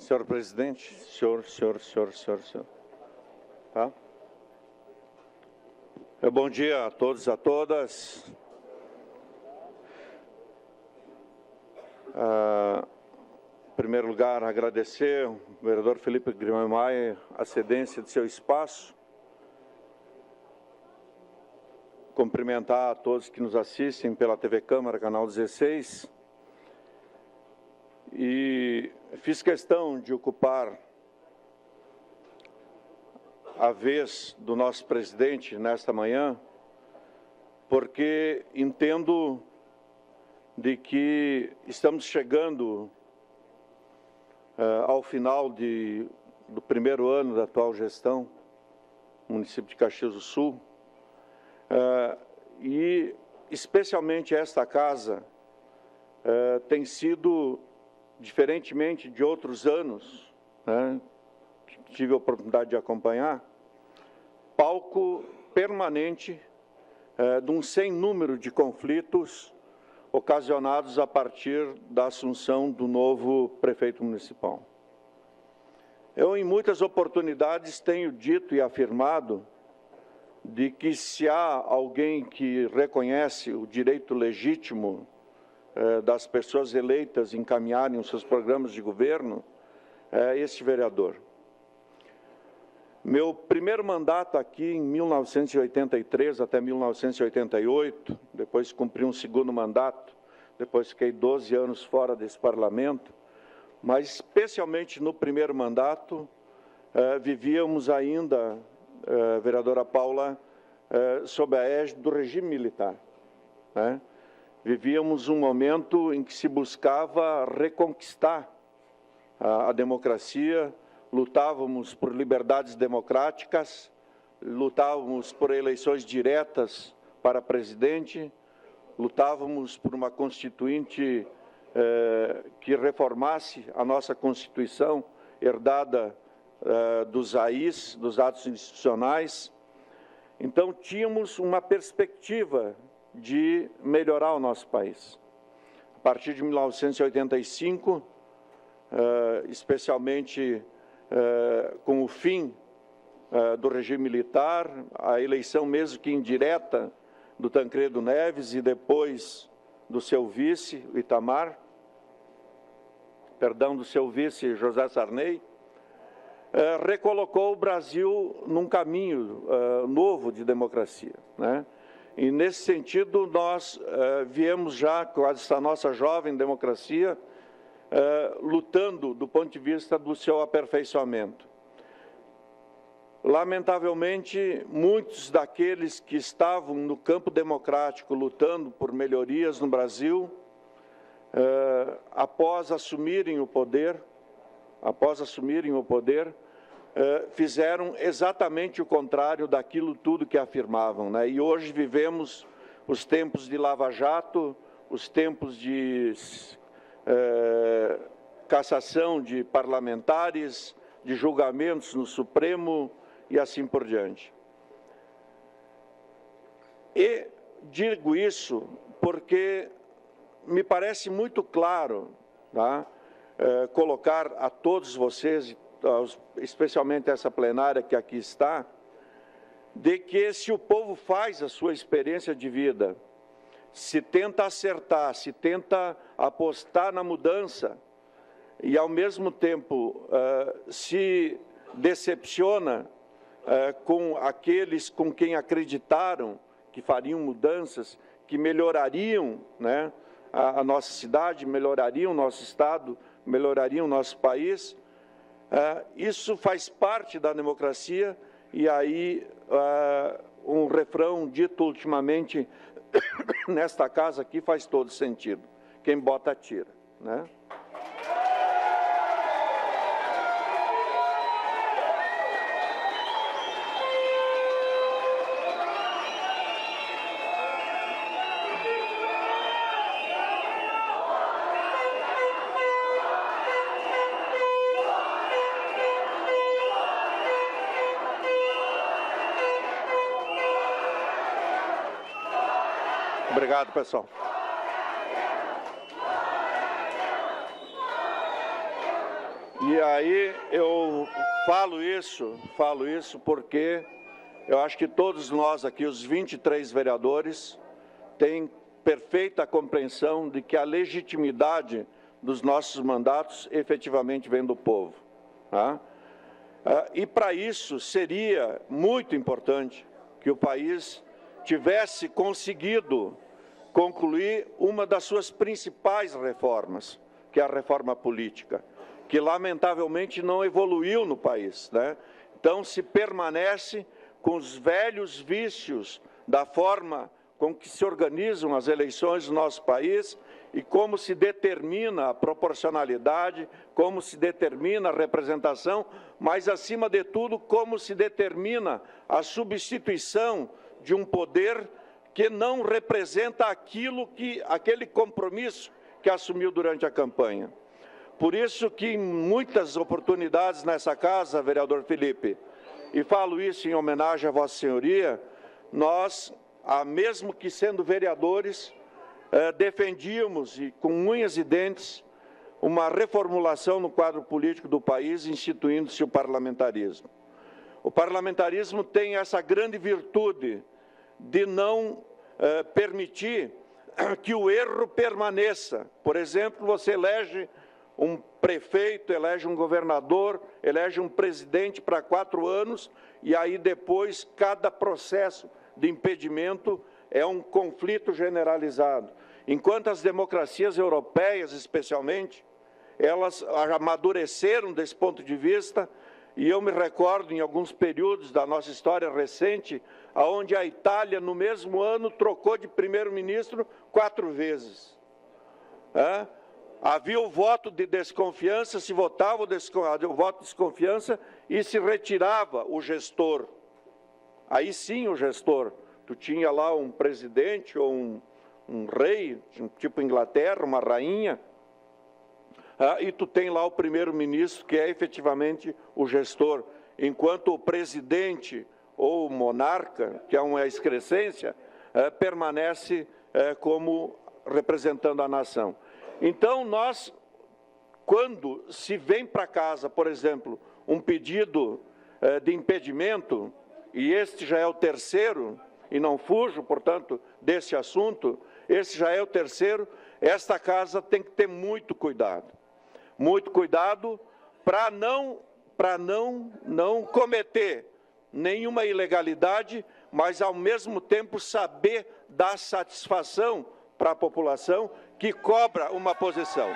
Senhor presidente, senhor. Tá? Bom dia a todos e a todas. Em primeiro lugar, agradecer ao vereador Felipe Grimmaia a cedência de seu espaço. Cumprimentar a todos que nos assistem pela TV Câmara, canal 16. E fiz questão de ocupar a vez do nosso presidente nesta manhã, porque entendo de que estamos chegando ao final do primeiro ano da atual gestão, no município de Caxias do Sul, e especialmente esta casa tem sido, diferentemente de outros anos, né, que tive a oportunidade de acompanhar, palco permanente de um sem número de conflitos ocasionados a partir da assunção do novo prefeito municipal. Eu, em muitas oportunidades, tenho dito e afirmado de que se há alguém que reconhece o direito legítimo das pessoas eleitas encaminharem os seus programas de governo, é este vereador. Meu primeiro mandato aqui, em 1983 até 1988, depois cumpri um segundo mandato, depois fiquei 12 anos fora desse parlamento, mas especialmente no primeiro mandato, vivíamos ainda, vereadora Paula, sob a égide do regime militar, né? Vivíamos um momento em que se buscava reconquistar a democracia, lutávamos por liberdades democráticas, lutávamos por eleições diretas para presidente, lutávamos por uma constituinte que reformasse a nossa Constituição, herdada dos AIs, dos atos institucionais. Então, tínhamos uma perspectiva de melhorar o nosso país. A partir de 1985, especialmente com o fim do regime militar, a eleição mesmo que indireta do Tancredo Neves e depois do seu vice, o Itamar, do seu vice, José Sarney, recolocou o Brasil num caminho novo de democracia, né? E, nesse sentido, nós viemos já com essa nossa jovem democracia lutando do ponto de vista do seu aperfeiçoamento. Lamentavelmente, muitos daqueles que estavam no campo democrático lutando por melhorias no Brasil, após assumirem o poder, fizeram exatamente o contrário daquilo tudo que afirmavam, né? E hoje vivemos os tempos de Lava Jato, os tempos de cassação de parlamentares, de julgamentos no Supremo e assim por diante. E digo isso porque me parece muito claro, tá? Colocar a todos vocês, especialmente essa plenária que aqui está, de que se o povo faz a sua experiência de vida, se tenta acertar, se tenta apostar na mudança e, ao mesmo tempo, se decepciona com aqueles com quem acreditaram que fariam mudanças, que melhorariam, né, a nossa cidade, melhorariam o nosso estado, melhorariam o nosso país, isso faz parte da democracia. E aí um refrão dito ultimamente nesta casa aqui faz todo sentido: quem bota tira, né? Obrigado, pessoal. E aí eu falo isso porque eu acho que todos nós aqui, os 23 vereadores, têm perfeita compreensão de que a legitimidade dos nossos mandatos efetivamente vem do povo. Tá? E para isso seria muito importante que o país tivesse conseguido concluir uma das suas principais reformas, que é a reforma política, que lamentavelmente não evoluiu no país, né? Então se permanece com os velhos vícios da forma com que se organizam as eleições no nosso país e como se determina a proporcionalidade, como se determina a representação, mas, acima de tudo, como se determina a substituição de um poder que não representa aquele compromisso que assumiu durante a campanha. Por isso que, em muitas oportunidades nessa casa, vereador Felipe, e falo isso em homenagem a Vossa Senhoria, nós, mesmo que sendo vereadores, defendíamos, e com unhas e dentes, uma reformulação no quadro político do país, instituindo-se o parlamentarismo. O parlamentarismo tem essa grande virtude de não permitir que o erro permaneça. Por exemplo, você elege um prefeito, elege um governador, elege um presidente para 4 anos, e aí depois cada processo de impedimento é um conflito generalizado. Enquanto as democracias europeias, especialmente, elas amadureceram desse ponto de vista, e eu me recordo em alguns períodos da nossa história recente, onde a Itália, no mesmo ano, trocou de primeiro-ministro 4 vezes. Havia o voto de desconfiança, se votava o voto de desconfiança e se retirava o gestor. Aí sim o gestor. Tu tinha lá um presidente ou um rei, tipo Inglaterra, uma rainha, e tu tem lá o primeiro-ministro, que é efetivamente o gestor, enquanto o presidente ou o monarca, que é uma excrescência, permanece como representando a nação. Então, nós, quando se vem para casa, por exemplo, um pedido de impedimento, e este já é o terceiro, e não fujo, portanto, desse assunto, esse já é o terceiro, esta casa tem que ter muito cuidado para não cometer nenhuma ilegalidade, mas, ao mesmo tempo, saber dar satisfação para a população que cobra uma posição.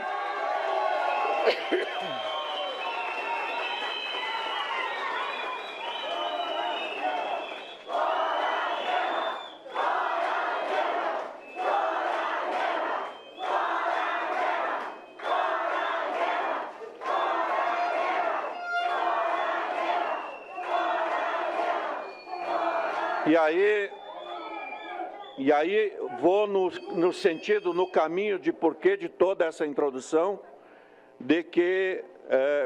E aí vou no sentido, no caminho de porquê de toda essa introdução, de que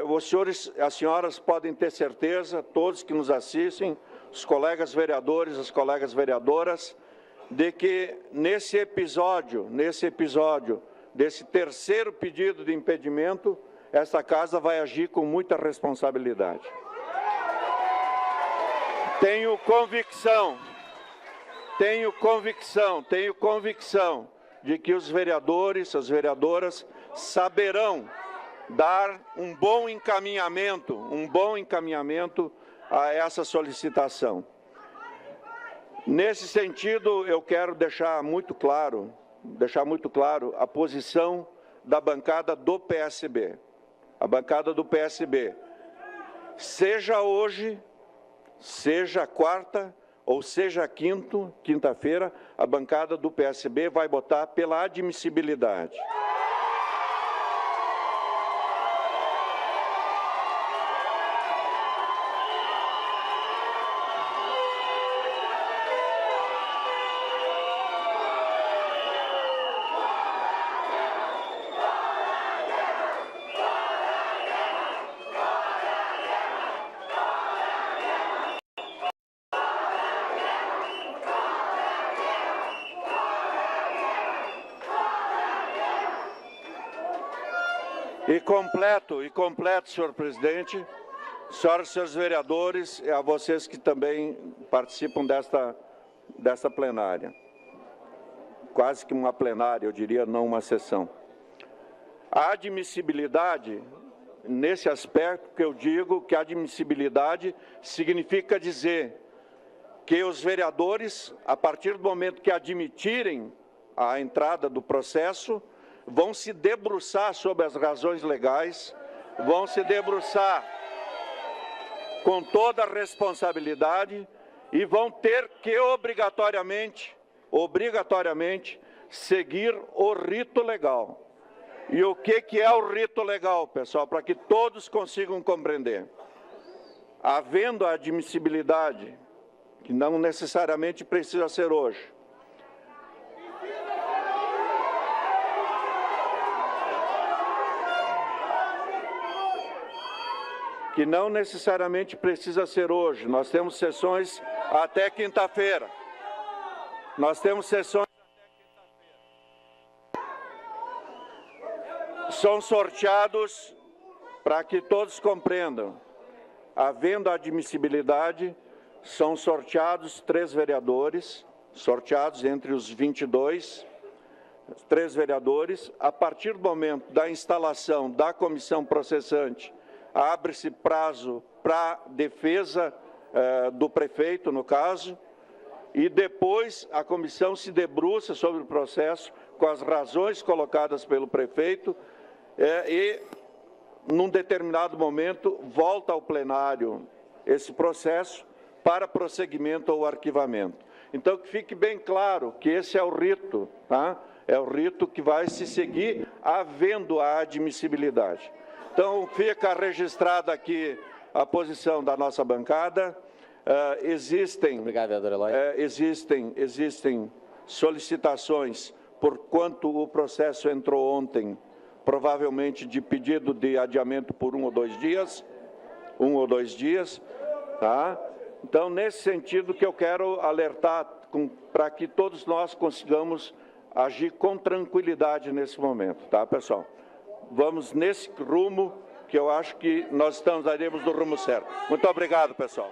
os senhores, as senhoras podem ter certeza, todos que nos assistem, os colegas vereadores, as colegas vereadoras, de que nesse episódio, desse terceiro pedido de impedimento, esta casa vai agir com muita responsabilidade. Tenho convicção de que os vereadores, as vereadoras, saberão dar um bom encaminhamento a essa solicitação. Nesse sentido, eu quero deixar muito claro a posição da bancada do PSB. A bancada do PSB, seja hoje, seja quarta ou seja quinta-feira, a bancada do PSB vai votar pela admissibilidade. E completo, senhor presidente, senhoras e senhores vereadores, e a vocês que também participam desta plenária. Quase que uma plenária, eu diria, não uma sessão. A admissibilidade, nesse aspecto que eu digo que a admissibilidade significa dizer que os vereadores, a partir do momento que admitirem a entrada do processo, vão se debruçar sobre as razões legais, vão se debruçar com toda a responsabilidade e vão ter que obrigatoriamente seguir o rito legal. E o que é o rito legal, pessoal, para que todos consigam compreender? Havendo a admissibilidade, que não necessariamente precisa ser hoje, nós temos sessões até quinta-feira. São sorteados, para que todos compreendam, havendo admissibilidade, são sorteados 3 vereadores, sorteados entre os 22, 3 vereadores. A partir do momento da instalação da comissão processante, abre-se prazo para defesa do prefeito, no caso, e depois a comissão se debruça sobre o processo com as razões colocadas pelo prefeito e, num determinado momento, volta ao plenário esse processo para prosseguimento ou arquivamento. Então, que fique bem claro que esse é o rito, tá? É o rito que vai se seguir havendo a admissibilidade. Então, fica registrada aqui a posição da nossa bancada. Obrigado, vereador Eloy. Existem solicitações, por quanto o processo entrou ontem, provavelmente de pedido de adiamento por 1 ou 2 dias, tá? Então, nesse sentido que eu quero alertar para que todos nós consigamos agir com tranquilidade nesse momento, tá, pessoal? Vamos nesse rumo que eu acho que nós estaremos no rumo certo. Muito obrigado, pessoal.